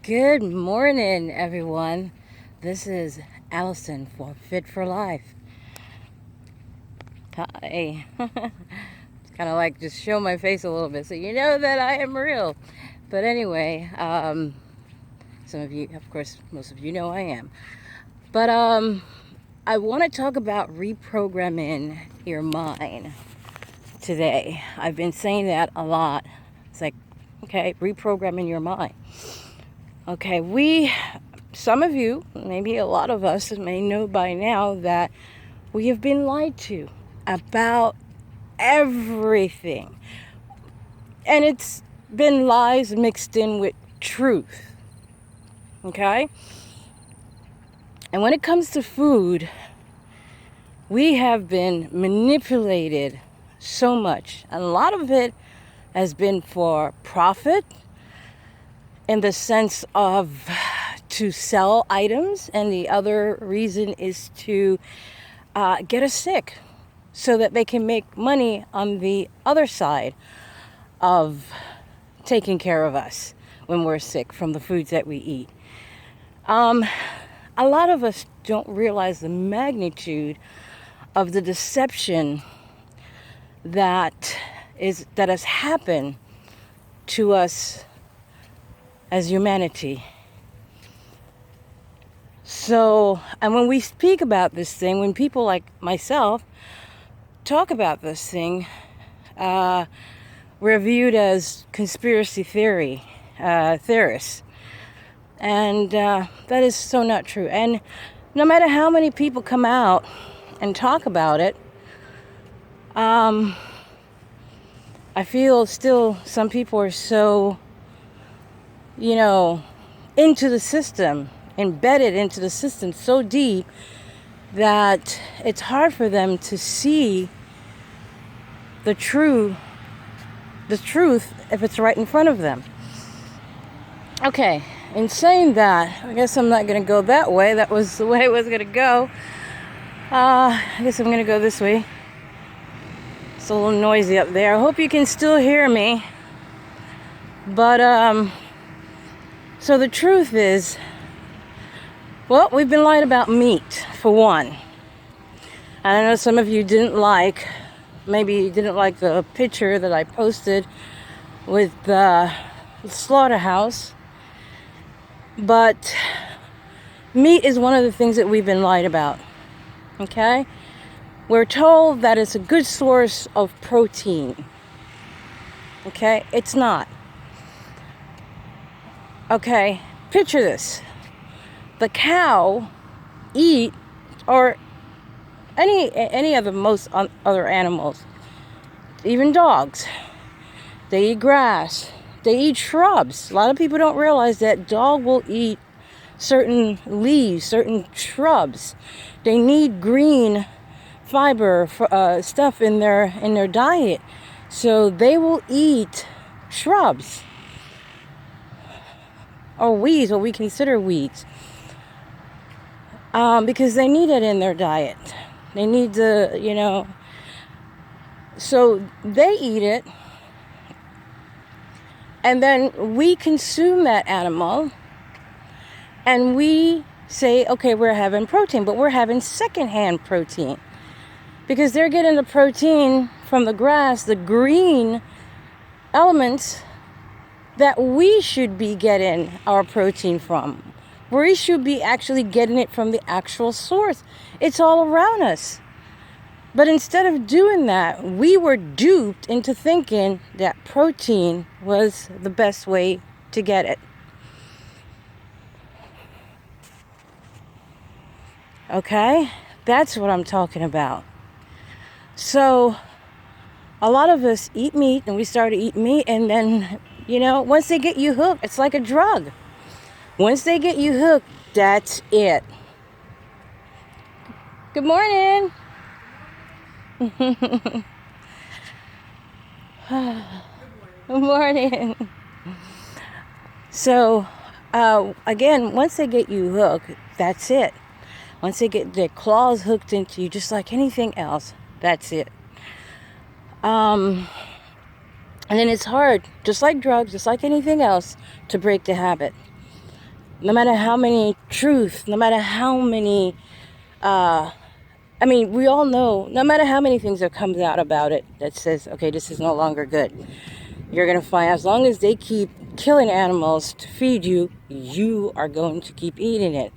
Good morning, everyone. This is Allison for Fit for Life. Hi. It's kind of like just show my face a little bit so you know that I am real. But anyway, some of you, of course, most of you know I am. But I want to talk about reprogramming your mind today. I've been saying that a lot. It's like, okay, reprogramming your mind. Okay, some of you, maybe a lot of us, may know by now that we have been lied to about everything. And it's been lies mixed in with truth. Okay? And when it comes to food, we have been manipulated so much. And a lot of it has been for profit, in the sense of to sell items, and the other reason is to get us sick so that they can make money on the other side of taking care of us when we're sick from the foods that we eat. A lot of us don't realize the magnitude of the deception that has happened to us as humanity. So, and when we speak about this thing, when people like myself talk about this thing, we're viewed as conspiracy theorists. And that is so not true. And no matter how many people come out and talk about it, I feel still some people are so, into the system, embedded into the system so deep that it's hard for them to see the truth if it's right in front of them. Okay, in saying that, I guess I'm not going to go that way. That was the way I was going to go. I guess I'm going to go this way. It's a little noisy up there. I hope you can still hear me. But, so the truth is, well, we've been lied about meat, for one. I know some of you maybe you didn't like the picture that I posted with the slaughterhouse. But meat is one of the things that we've been lied about. Okay? We're told that it's a good source of protein. Okay? It's not. Okay, picture this. The cow or any of the most other animals, even dogs, they eat grass, they eat shrubs. A lot of people don't realize that dog will eat certain leaves, certain shrubs. They need green fiber stuff in their diet, so they will eat shrubs or weeds, what we consider weeds, because they need it in their diet. They need to, so they eat it, and then we consume that animal, and we say, okay, we're having protein, but we're having secondhand protein, because they're getting the protein from the grass, the green elements that we should be getting our protein from. We should be actually getting it from the actual source. It's all around us. But instead of doing that, we were duped into thinking that protein was the best way to get it. Okay? That's what I'm talking about. So, a lot of us eat meat, and we start to eat meat, and then, once they get you hooked, it's like a drug. Once they get you hooked, that's it. Good morning. Good morning. So, again, once they get you hooked, that's it. Once they get their claws hooked into you, just like anything else, that's it. And then it's hard, just like drugs, just like anything else, to break the habit. No matter how many truths, no matter how many, we all know, no matter how many things that comes out about it that says, okay, this is no longer good. You're going to find as long as they keep killing animals to feed you, you are going to keep eating it.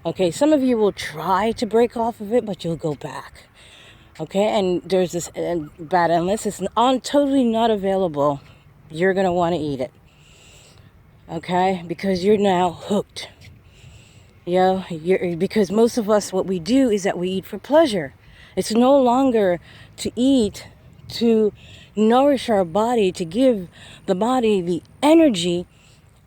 Okay, some of you will try to break off of it, but you'll go back. Okay, and there's this bad, unless it's totally not available, you're going to want to eat it. Okay, because you're now hooked. Because most of us, what we do is that we eat for pleasure. It's no longer to eat to nourish our body, to give the body the energy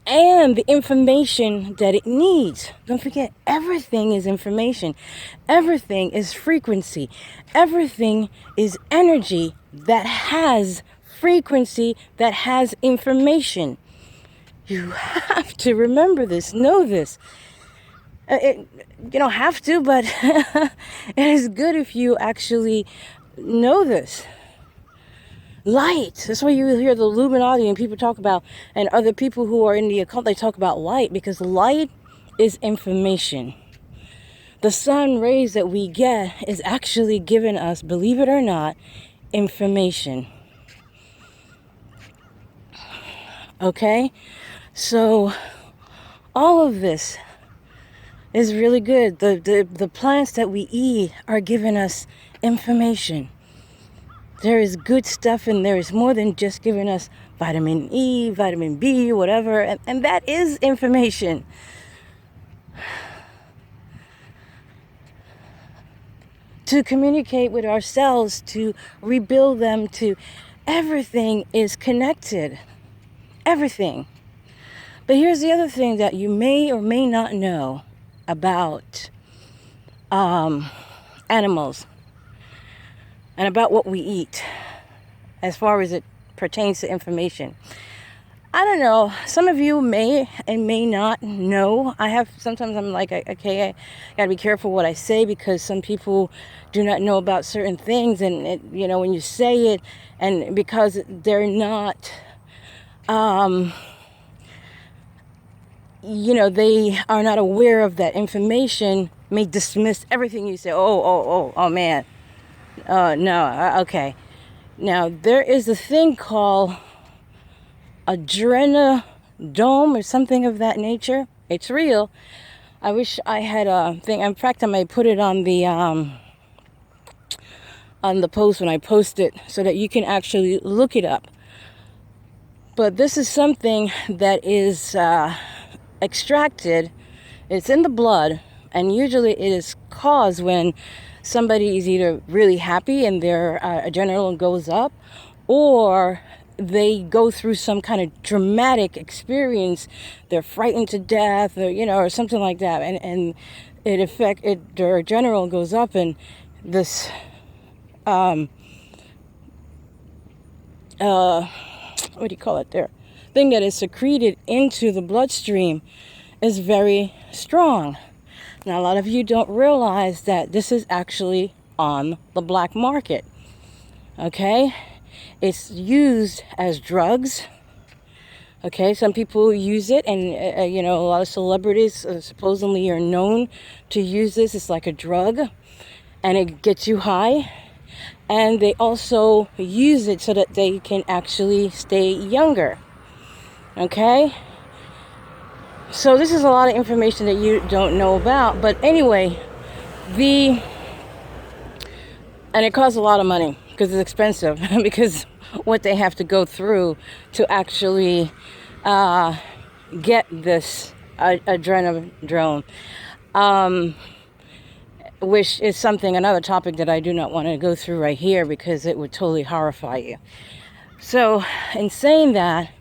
and the information that it needs. Don't forget, everything is information. Everything is frequency. Everything is energy that has frequency, that has information. You have to remember this, know this. You don't have to, but it is good if you actually know this. Light. That's why you hear the Illuminati and people talk about, and other people who are in the occult, they talk about light, because light is information. The sun rays that we get is actually giving us, believe it or not, information. Okay? So all of this is really good. The plants that we eat are giving us information. There is good stuff, and there is more than just giving us vitamin E, vitamin B, whatever, and that is information. To communicate with ourselves, to rebuild them, to everything is connected. Everything. But here's the other thing that you may or may not know about animals and about what we eat as far as it pertains to information. I don't know. Some of you may and may not know. Sometimes I'm like, okay, I gotta be careful what I say, because some people do not know about certain things, and when you say it, and because they're not, they are not aware of that information, may dismiss everything you say. Oh man. No, okay. Now, there is a thing called adrenodome or something of that nature. It's real. I wish I had a thing. In fact, I might put it on the post when I post it, so that you can actually look it up. But this is something that is extracted. It's in the blood, and usually it is caused when somebody is either really happy and their adrenaline goes up, or they go through some kind of dramatic experience. They're frightened to death, or something like that, and their adrenaline goes up, and this what do you call it there? Thing that is secreted into the bloodstream is very strong. Now, a lot of you don't realize that this is actually on the black market. Okay? It's used as drugs. Okay? Some people use it, and, a lot of celebrities supposedly are known to use this. It's like a drug, and it gets you high. And they also use it so that they can actually stay younger. Okay? So this is a lot of information that you don't know about. But anyway, and it costs a lot of money, because it's expensive, because what they have to go through to actually get this adrenodrome, which is another topic that I do not want to go through right here, because it would totally horrify you. So in saying that,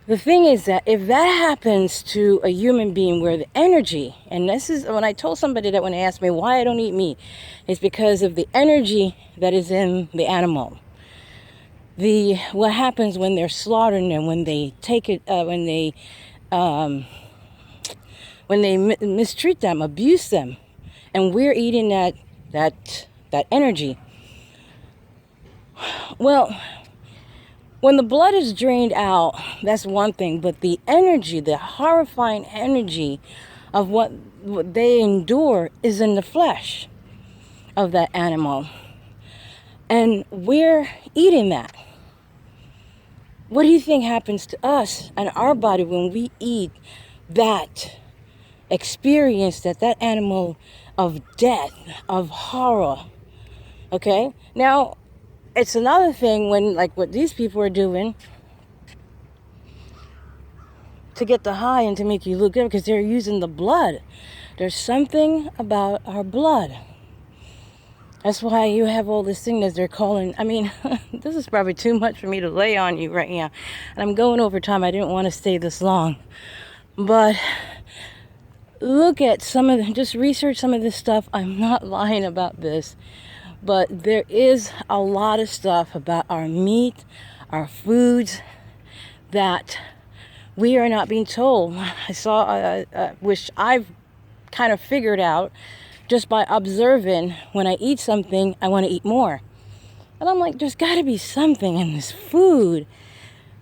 the thing is that if that happens to a human being, where the energy, and this is when I told somebody that when they asked me why I don't eat meat, it's because of the energy that is in the animal. What happens when they're slaughtering them, when they take it, when they mistreat them, abuse them, and we're eating that energy. Well, When the blood is drained out, that's one thing, but the energy, the horrifying energy of what they endure is in the flesh of that animal. And we're eating that. What do you think happens to us and our body when we eat that experience, that animal of death, of horror? Okay? Now, it's another thing when, like what these people are doing to get the high and to make you look good, because they're using the blood. There's something about our blood. That's why you have all this thing that they're calling, I mean, this is probably too much for me to lay on you right now. And I'm going over time. I didn't want to stay this long. But look at just research some of this stuff. I'm not lying about this. But there is a lot of stuff about our meat, our foods, that we are not being told. Which I've kind of figured out just by observing. When I eat something, I want to eat more. And I'm like, there's got to be something in this food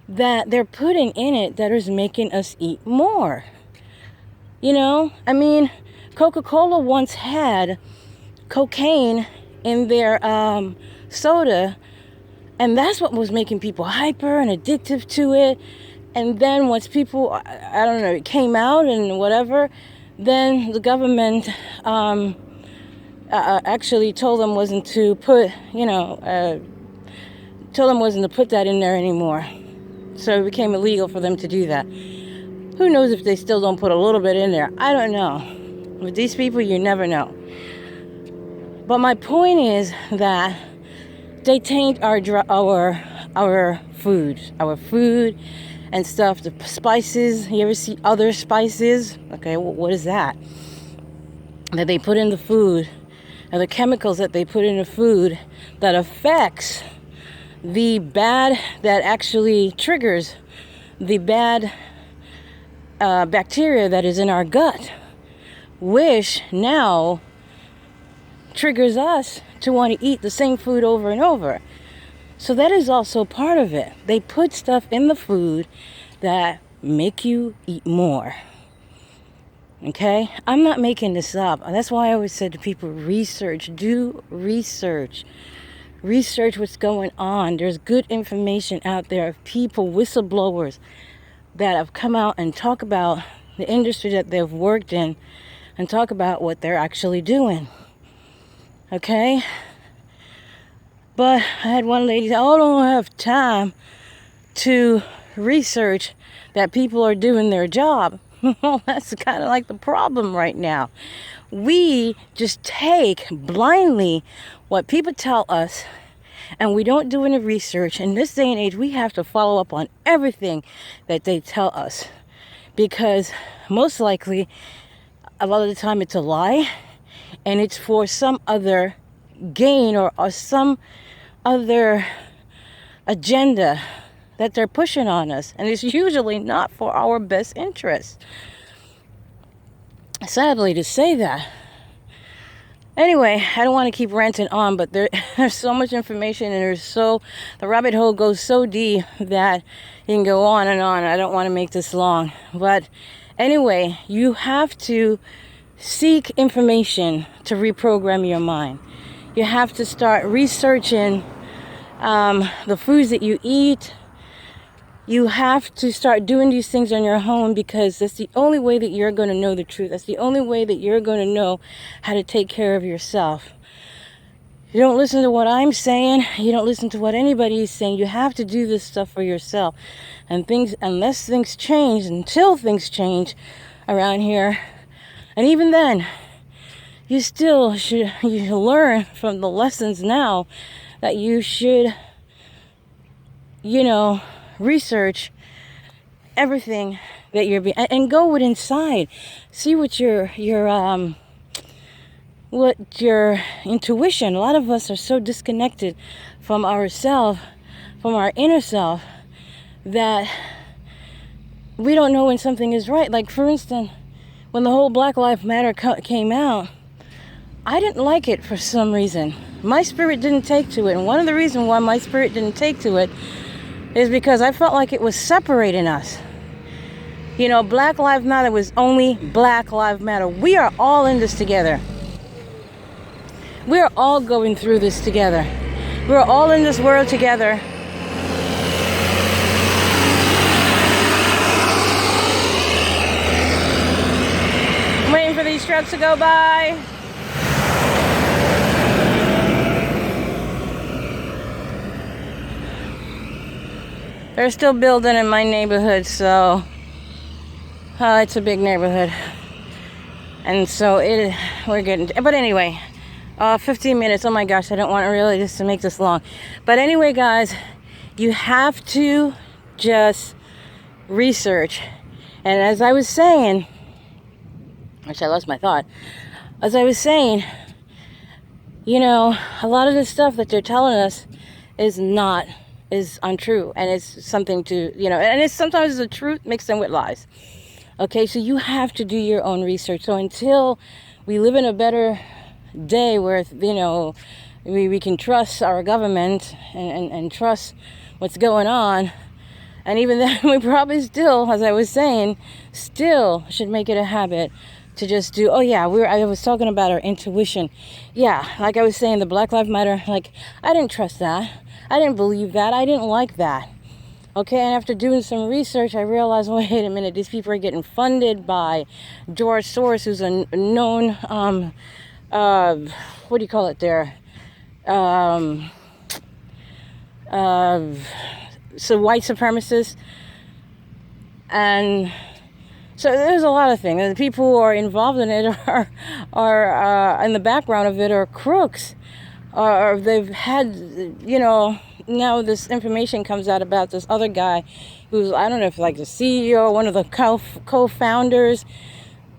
that they're putting in it that is making us eat more. You know, I mean, Coca-Cola once had cocaine in their soda, and that's what was making people hyper and addictive to it. And then once people, I don't know, it came out and whatever, then the government actually told them wasn't to put, told them wasn't to put that in there anymore. So it became illegal for them to do that. Who knows if they still don't put a little bit in there? I don't know. With these people, you never know. But my point is that they taint our food and stuff, the spices. You ever see other spices? Okay, what is that? That they put in the food, and the chemicals that they put in the food that affects the bad, that actually triggers the bad bacteria that is in our gut, which now triggers us to want to eat the same food over and over. So that is also part of it. They put stuff in the food that make you eat more. Okay? I'm not making this up. That's why I always said to people, research. Do research. Research what's going on. There's good information out there of people, whistleblowers, that have come out and talk about the industry that they've worked in and talk about what they're actually doing. Okay? But I had one lady say, oh, I don't have time to research that people are doing their job. Well, that's kind of like the problem right now. We just take blindly what people tell us, and we don't do any research. In this day and age, we have to follow up on everything that they tell us, because most likely, a lot of the time, it's a lie, and it's for some other gain or some other agenda that they're pushing on us, and it's usually not for our best interest. Sadly to say that. Anyway, I don't want to keep ranting on, but there's so much information, and the rabbit hole goes so deep that you can go on and on. I don't want to make this long, but anyway, you have to seek information to reprogram your mind. You have to start researching the foods that you eat. You have to start doing these things on your own, because that's the only way that you're going to know the truth. That's the only way that you're going to know how to take care of yourself. You don't listen to what I'm saying. You don't listen to what anybody is saying. You have to do this stuff for yourself. And until things change around here, and even then, you still should learn from the lessons now that you should, research everything that you're being, and go with inside. See what your intuition. A lot of us are so disconnected from ourselves, from our inner self, that we don't know when something is right. Like, for instance, when the whole Black Lives Matter came out, I didn't like it for some reason. My spirit didn't take to it. And one of the reasons why my spirit didn't take to it is because I felt like it was separating us. You know, Black Lives Matter was only Black Lives Matter. We are all in this together. We're all going through this together. We're all in this world together. I'm waiting for these trucks to go by. They're still building in my neighborhood, so it's a big neighborhood. And so we're getting, but anyway, 15 minutes. Oh my gosh, I don't want to really just to make this long. But anyway, guys, you have to just research. And as I was saying, actually I lost my thought. As I was saying, you know, a lot of the stuff that they're telling us is untrue, and it's something to, you know, and it's sometimes the truth mixed in with lies. Okay, so you have to do your own research. So until we live in a better day where, you know, we can trust our government and trust what's going on, and even then we probably still, as I was saying, still should make it a habit to just do, I was talking about our intuition. Yeah, like I was saying, the Black Lives Matter, like, I didn't trust that. I didn't believe that. I didn't like that. Okay, and after doing some research, I realized, wait a minute, these people are getting funded by George Soros, who's a known, what do you call it there? So white supremacists. And so there's a lot of things. The people who are involved in it are in the background of it are crooks. Or they've had, you know, now this information comes out about this other guy who's, I don't know if like the CEO, one of the co-founders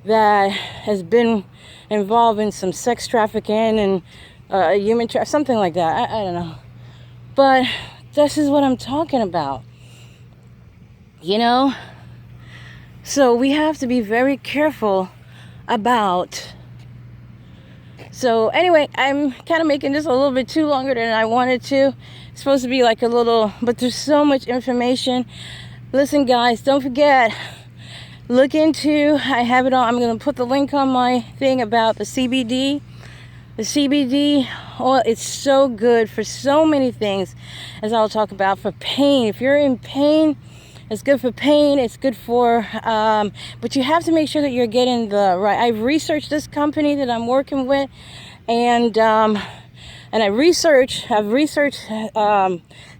that has been involved in some sex trafficking and human something like that. I don't know. But this is what I'm talking about. You know? So we have to be very careful about. So anyway, I'm kind of making this a little bit too longer than I wanted to. It's supposed to be like a little, but there's so much information. Listen, guys, don't forget, look into, I have it on, I'm going to put the link on my thing about the CBD. The CBD oil, it's so good for so many things, as I'll talk about. For pain, if you're in pain, it's good for pain. It's good for, but you have to make sure that you're getting the right. I've researched this company that I'm working with, and I've researched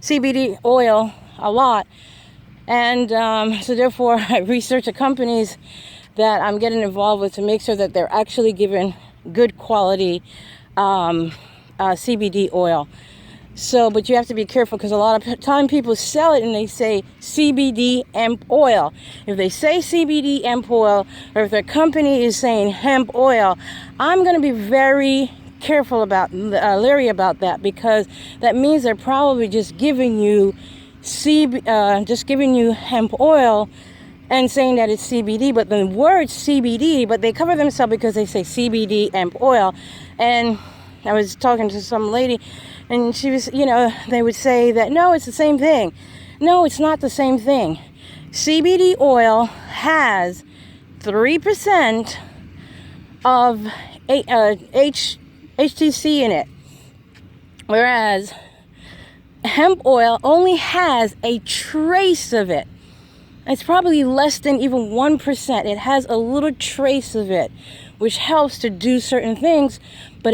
CBD oil a lot, and so therefore I research the companies that I'm getting involved with to make sure that they're actually giving good quality CBD oil. So, but you have to be careful, because a lot of time people sell it and they say CBD hemp oil. If they say CBD hemp oil, or if their company is saying hemp oil, I'm going to be very careful about, leery about that, because that means they're probably just giving you hemp oil and saying that it's CBD, but the word CBD, but they cover themselves because they say CBD hemp oil. And I was talking to some lady, and she was, you know, they would say that, no, it's the same thing. No, it's not the same thing. CBD oil has 3% of HTC in it, whereas hemp oil only has a trace of it. It's probably less than even 1%. It has a little trace of it, which helps to do certain things, but